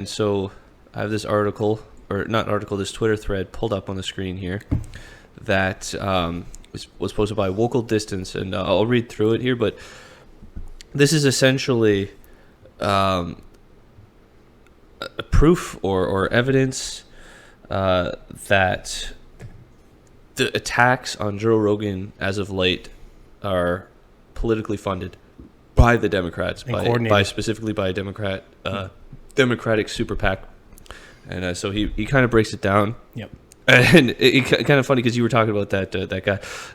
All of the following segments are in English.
And so I have this article, or not article, this Twitter thread pulled up on the screen here that was posted by Vocal Distance, and I'll read through it here, but this is essentially a proof or evidence that the attacks on Joe Rogan as of late are politically funded by the Democrats, by specifically by a Democratic super PAC. And so he kind of breaks it down. Yep. And it kind of funny because you were talking about that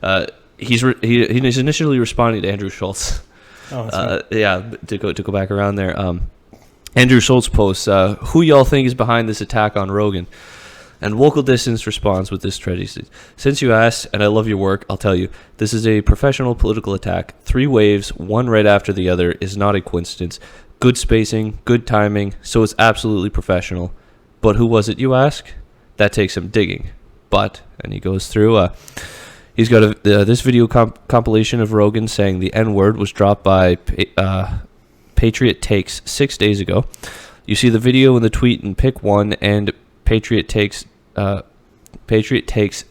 guy. He's initially responding to Andrew Schultz. Oh, that's right. To go back around there. Andrew Schultz posts, who y'all think is behind this attack on Rogan? And Vocal Distance responds with this thread. He says, since you asked, and I love your work, I'll tell you, this is a professional political attack. 3 waves, one right after the other, is not a coincidence. Good spacing, good timing, so it's absolutely professional. But who was it, you ask? That takes some digging. But, and he goes through, he's got this video compilation of Rogan saying the N-word was dropped by Patriot Takes 6 days ago. You see the video in the tweet in pick 1, and Patriot Takes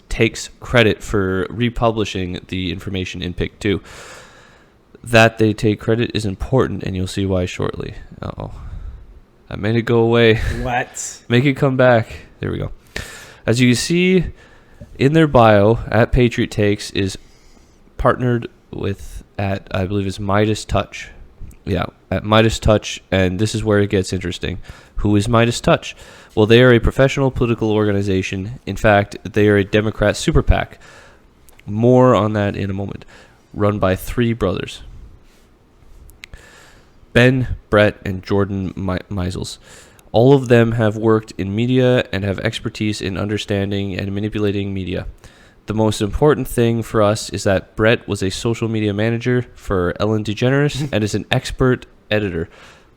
takes credit for republishing the information in pick 2. That they take credit is important, and you'll see why shortly. I made it go away. What? Make it come back. There we go. As you see in their bio, at Patriot Takes is partnered with at, I believe it's Midas Touch. Yeah, at Midas Touch, and this is where it gets interesting. Who is Midas Touch? Well, they are a professional political organization. In fact, they are a Democrat super PAC. More on that in a moment. Run by 3 brothers. Ben, Brett, and Jordan Meisels. All of them have worked in media and have expertise in understanding and manipulating media. The most important thing for us is that Brett was a social media manager for Ellen DeGeneres and is an expert editor,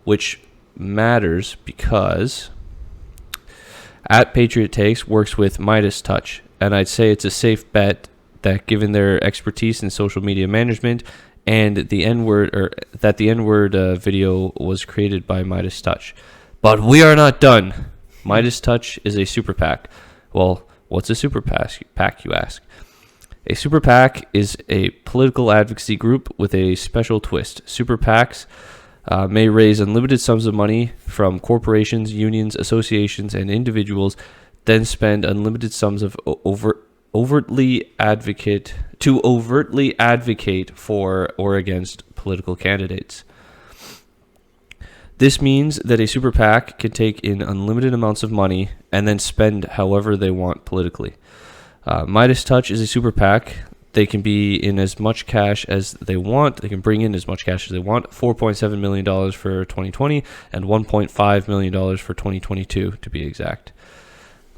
which matters because at Patriot Takes works with Midas Touch, and I'd say it's a safe bet that given their expertise in social media management and the N-word, or that the N-word video was created by Midas Touch. But we are not done. Midas Touch is a super PAC. Well, what's a super PAC, you ask? A super PAC is a political advocacy group with a special twist. Super PACs may raise unlimited sums of money from corporations, unions, associations, and individuals, then spend unlimited sums of overtly advocate for or against political candidates. This means that a super PAC can take in unlimited amounts of money and then spend however they want politically. Midas Touch is a super PAC. They can be in as much cash as they want. They can bring in as much cash as they want. $4.7 million for 2020 and $1.5 million for 2022, to be exact.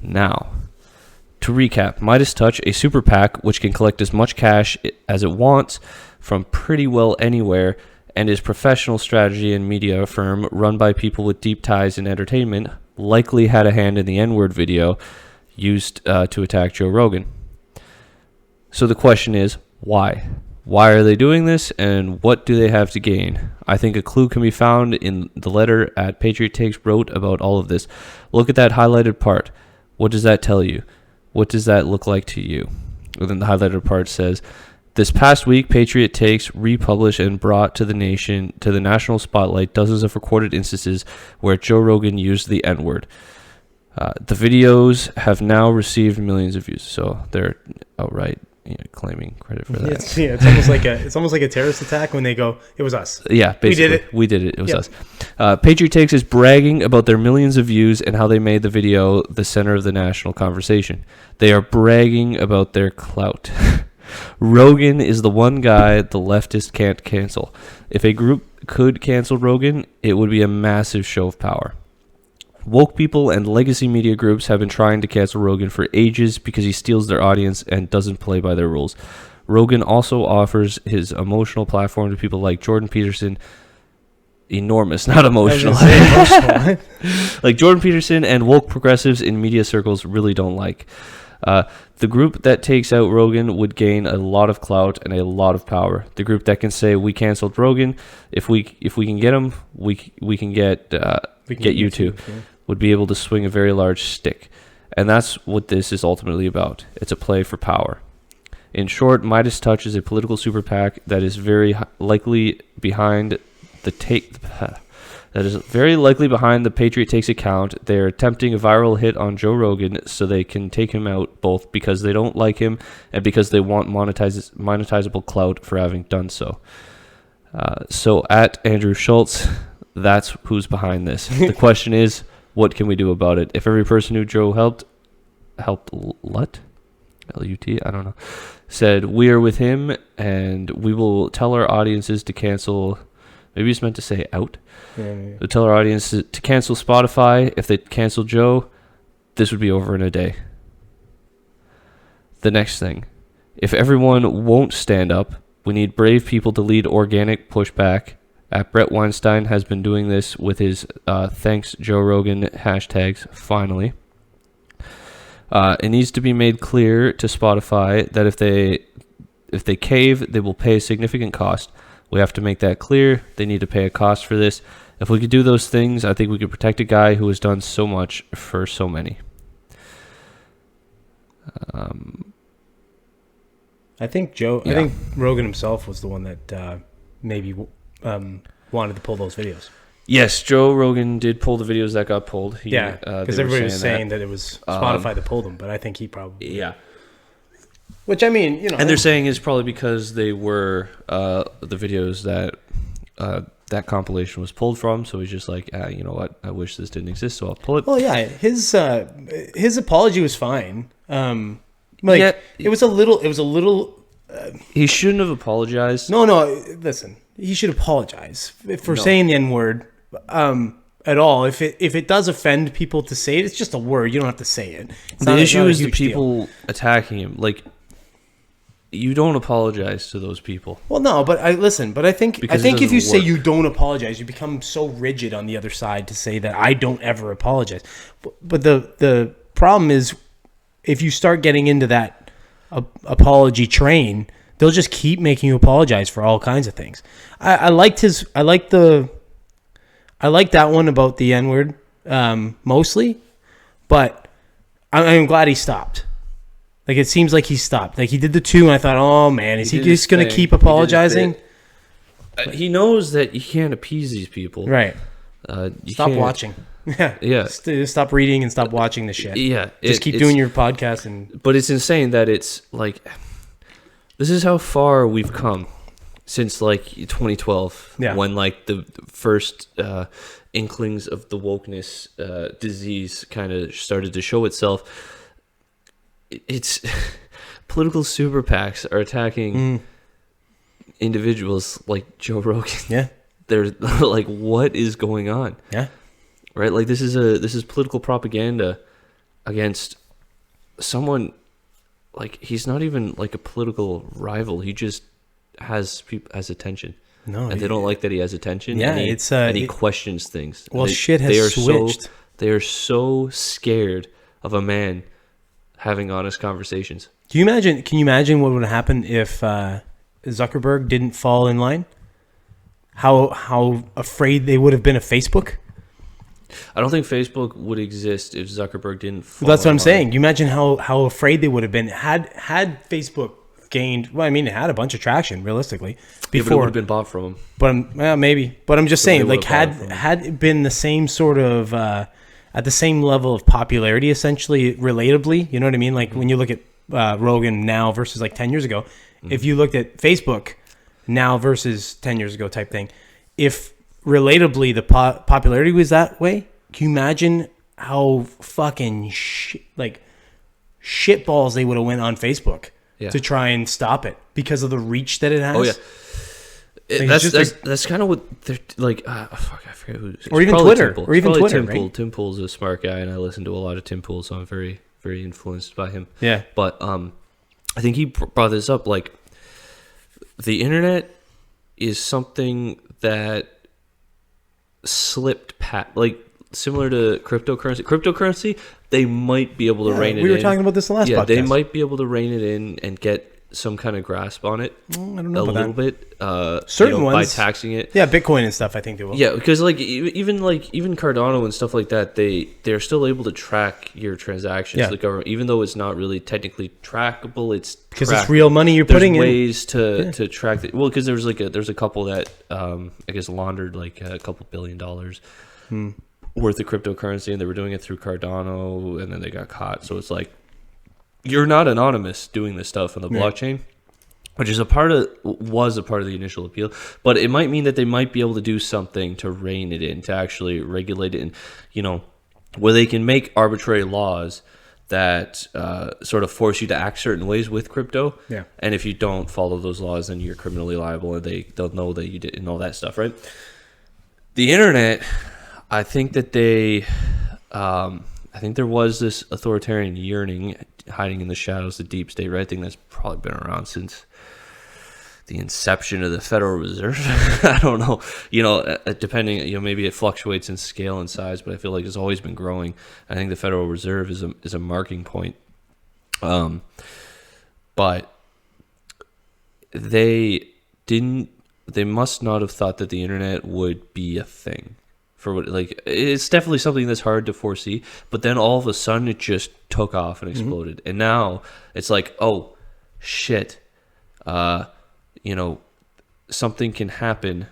Now, to recap, Midas Touch, a super PAC which can collect as much cash as it wants from pretty well anywhere, and is professional strategy and media firm run by people with deep ties in entertainment, likely had a hand in the N-word video used to attack Joe Rogan. So the question is, why? Why are they doing this, and what do they have to gain? I think a clue can be found in the letter at Patriot Takes wrote about all of this. Look at that highlighted part. What does that tell you? What does that look like to you? And then the highlighted part says, this past week, Patriot Takes republished and brought to the national spotlight dozens of recorded instances where Joe Rogan used the N-word. The videos have now received millions of views, so they're outright claiming credit for that. It's almost like a terrorist attack when they go, "It was us." Yeah, basically, we did it. It was us. Patriot Takes is bragging about their millions of views and how they made the video the center of the national conversation. They are bragging about their clout. Rogan is the one guy the leftists can't cancel. If a group could cancel Rogan, it would be a massive show of power. Woke people and legacy media groups have been trying to cancel Rogan for ages because he steals their audience and doesn't play by their rules. Rogan also offers his emotional platform to people like Jordan Peterson. Enormous, not emotional. Like Jordan Peterson and woke progressives in media circles really don't like. The group that takes out Rogan would gain a lot of clout and a lot of power. The group that can say we canceled Rogan, if we can get him, we can get you too. Yeah. would be able to swing a very large stick. And that's what this is ultimately about. It's a play for power. In short, Midas Touch is a political super PAC that is very likely behind the Patriot Takes account. They're attempting a viral hit on Joe Rogan so they can take him out, both because they don't like him and because they want monetizable clout for having done so. So at Andrew Schultz, that's who's behind this. The question is, what can we do about it? If every person who Joe helped what? L-U-T? I don't know. Said, we are with him and we will tell our audiences to cancel. Maybe it's meant to say out. Yeah. We'll tell our audience to cancel Spotify. If they cancel Joe, this would be over in a day. The next thing. If everyone won't stand up, we need brave people to lead organic pushback. Brett Weinstein has been doing this with his thanks Joe Rogan hashtags, finally. It needs to be made clear to Spotify that if they cave, they will pay a significant cost. We have to make that clear. They need to pay a cost for this. If we could do those things, I think we could protect a guy who has done so much for so many. I think Rogan himself was the one that maybe wanted to pull those videos. Yes, Joe Rogan did pull the videos that got pulled. Because everybody was saying that it was Spotify that pulled them, but I think he probably... Yeah. Which, I mean, you know... And they're saying is probably because they were the videos that that compilation was pulled from, so he's just like, you know what, I wish this didn't exist, so I'll pull it. Well, yeah, his apology was fine. It was a little... he shouldn't have apologized. No, listen, he should apologize for saying the N-word. At all. If it does offend people to say it, it's just a word. You don't have to say it. The issue is the people attacking him. Like, you don't apologize to those people. Well, no, but I think if you say you don't apologize, you become so rigid on the other side to say that I don't ever apologize. But the problem is, if you start getting into that apology train, they'll just keep making you apologize for all kinds of things. I liked that one about the N-word mostly, but I'm glad he stopped. Like, it seems like he stopped. Like, he did the 2, and I thought, oh, man, is he just going to keep apologizing? He knows that you can't appease these people. Right. Stop watching. Yeah. Stop reading and stop watching the shit. Yeah. Just keep doing your podcast. But it's insane that it's, like, this is how far we've come. Since, like, 2012, when, like, the first inklings of the wokeness disease kind of started to show itself, it's political super PACs are attacking individuals like Joe Rogan. Yeah. They're like, what is going on? Yeah. Right? Like, this is political propaganda against someone, like, he's not even, like, a political rival. He just has attention. No, and they don't like that he has attention. Yeah, and he questions things. Well, shit has switched. They are so scared of a man having honest conversations. Can you imagine what would happen if Zuckerberg didn't fall in line? How afraid they would have been of Facebook? I don't think Facebook would exist if Zuckerberg didn't fall That's what I'm in line. saying. You imagine how afraid they would have been had Facebook gained. Well, I mean, it had a bunch of traction realistically before. But it would have been bought from him. But maybe. But I'm just saying, like, had it been the same sort of at the same level of popularity, essentially, relatably. You know what I mean? Like, when you look at Rogan now versus like 10 years ago, if you looked at Facebook now versus 10 years ago type thing, if relatably the popularity was that way, can you imagine how fucking shitballs they would have went on Facebook to try and stop it because of the reach that it has? Oh yeah. That's kind of what they're like. I forget who. Or even Twitter. Or even Twitter. Tim Pool. Right? Tim Pool's a smart guy, and I listen to a lot of Tim Pool, so I'm very, very influenced by him. Yeah. But I think he brought this up. Like, the internet is something that slipped like similar to cryptocurrency. Cryptocurrency, they might be able to rein it in. We were talking about this in the last podcast. They might be able to rein it in and get some kind of grasp on it. I don't know a about little that. bit. Certain by ones taxing it. Yeah, Bitcoin and stuff. I think they will. Yeah, because even Cardano and stuff like that, they're still able to track your transactions. Yeah. The government, even though it's not really technically trackable, it's because it's real money you're putting in. There's ways to track it. Well, because there's a couple that I guess laundered like a couple $1 billion worth of cryptocurrency, and they were doing it through Cardano, and then they got caught. So it's like you're not anonymous doing this stuff on the blockchain. Which was a part of the initial appeal, but it might mean that they might be able to do something to rein it in, to actually regulate it, and where they can make arbitrary laws that sort of force you to act certain ways with crypto. Yeah. And if you don't follow those laws, then you're criminally liable, and they'll know that you did, and all that stuff, right? The internet, I think that I think there was this authoritarian yearning hiding in the shadows, the deep state, right? I think that's probably been around since the inception of the Federal Reserve. I don't know, depending, maybe it fluctuates in scale and size, but I feel like it's always been growing. I think the Federal Reserve is a marking point. But they must not have thought that the internet would be a thing. It's definitely something that's hard to foresee, but then all of a sudden it just took off and exploded. And now it's like, oh shit, something can happen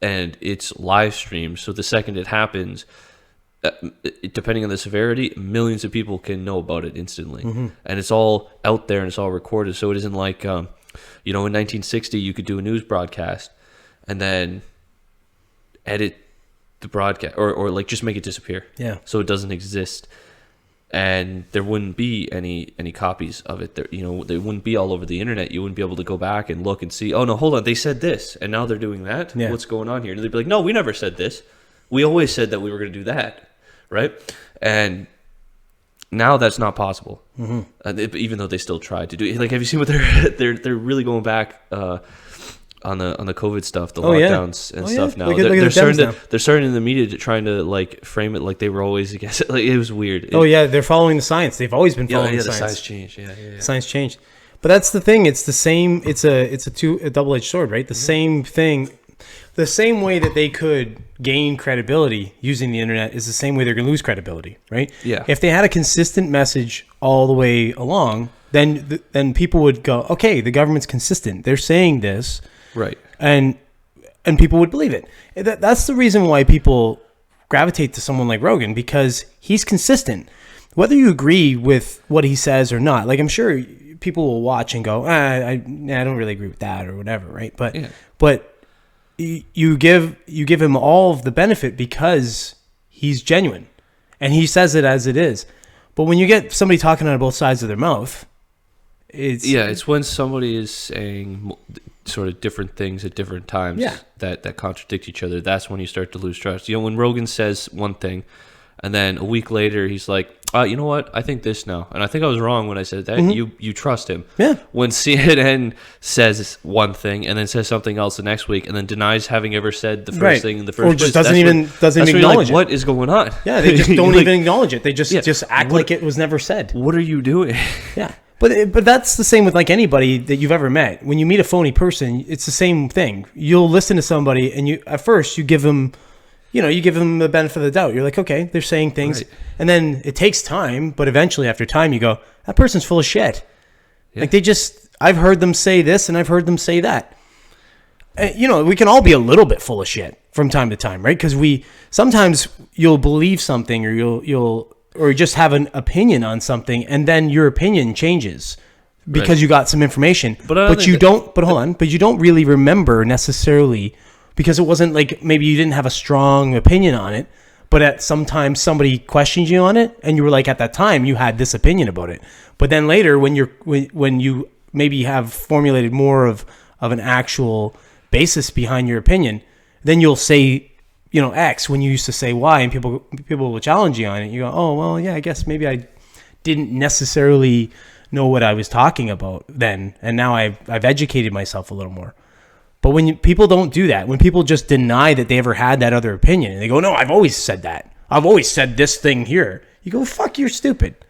and it's live streamed. So the second it happens, depending on the severity, millions of people can know about it instantly. And it's all out there and it's all recorded. So it isn't like, in 1960, you could do a news broadcast and then edit the broadcast or like just make it disappear. Yeah. So it doesn't exist. And there wouldn't be any copies of it. There, they wouldn't be all over the internet. You wouldn't be able to go back and look and see, oh no, hold on, they said this and now they're doing that. Yeah. What's going on here? And they'd be like, no, we never said this. We always said that we were going to do that, right? And now that's not possible. Even though they still tried to do it. Like, have you seen what they're really going back on the COVID stuff, the lockdowns and stuff now. They're starting in the media to trying to like frame it like they were always against it. Like, it was weird. They're following the science. They've always been following the science. The science changed. Yeah. Science changed. But that's the thing. It's the same. It's a double-edged sword, right? The same thing. The same way that they could gain credibility using the internet is the same way they're going to lose credibility, right? Yeah. If they had a consistent message all the way along, then people would go, okay, the government's consistent. They're saying this. Right. And people would believe it. That's the reason why people gravitate to someone like Rogan, because he's consistent. Whether you agree with what he says or not, like I'm sure people will watch and go, I don't really agree with that or whatever, right? But you give him all of the benefit because he's genuine and he says it as it is. But when you get somebody talking out of both sides of their mouth, it's when somebody is saying sort of different things at different times that contradict each other. That's when you start to lose trust. When Rogan says one thing and then a week later he's like, you know what, I think this now, and I think I was wrong when I said that. You trust him. When CNN says one thing and then says something else the next week and then denies having ever said the first thing in the first or just doesn't even acknowledge it. What is going on? They just don't even acknowledge it. They just act like it was never said. What are you doing? But that's the same with like anybody that you've ever met. When you meet a phony person, it's the same thing. You'll listen to somebody and at first you give them the benefit of the doubt. You're like, okay, they're saying things. Right. And then it takes time, but eventually after time you go, that person's full of shit. Yeah. Like I've heard them say this and I've heard them say that. We can all be a little bit full of shit from time to time, right? Because sometimes you'll believe something or you'll just have an opinion on something, and then your opinion changes because you got some information. But you don't really remember necessarily, because it wasn't like maybe you didn't have a strong opinion on it, but at some time somebody questioned you on it, and you were like, at that time you had this opinion about it. But then later, when you maybe have formulated more of an actual basis behind your opinion, then you'll say, X when you used to say Y, and people will challenge you on it. You go, oh, well, yeah, I guess maybe I didn't necessarily know what I was talking about then, and now I've educated myself a little more. But when people don't do that, when people just deny that they ever had that other opinion, and they go, no, I've always said that. I've always said this thing here. You go, fuck, you're stupid.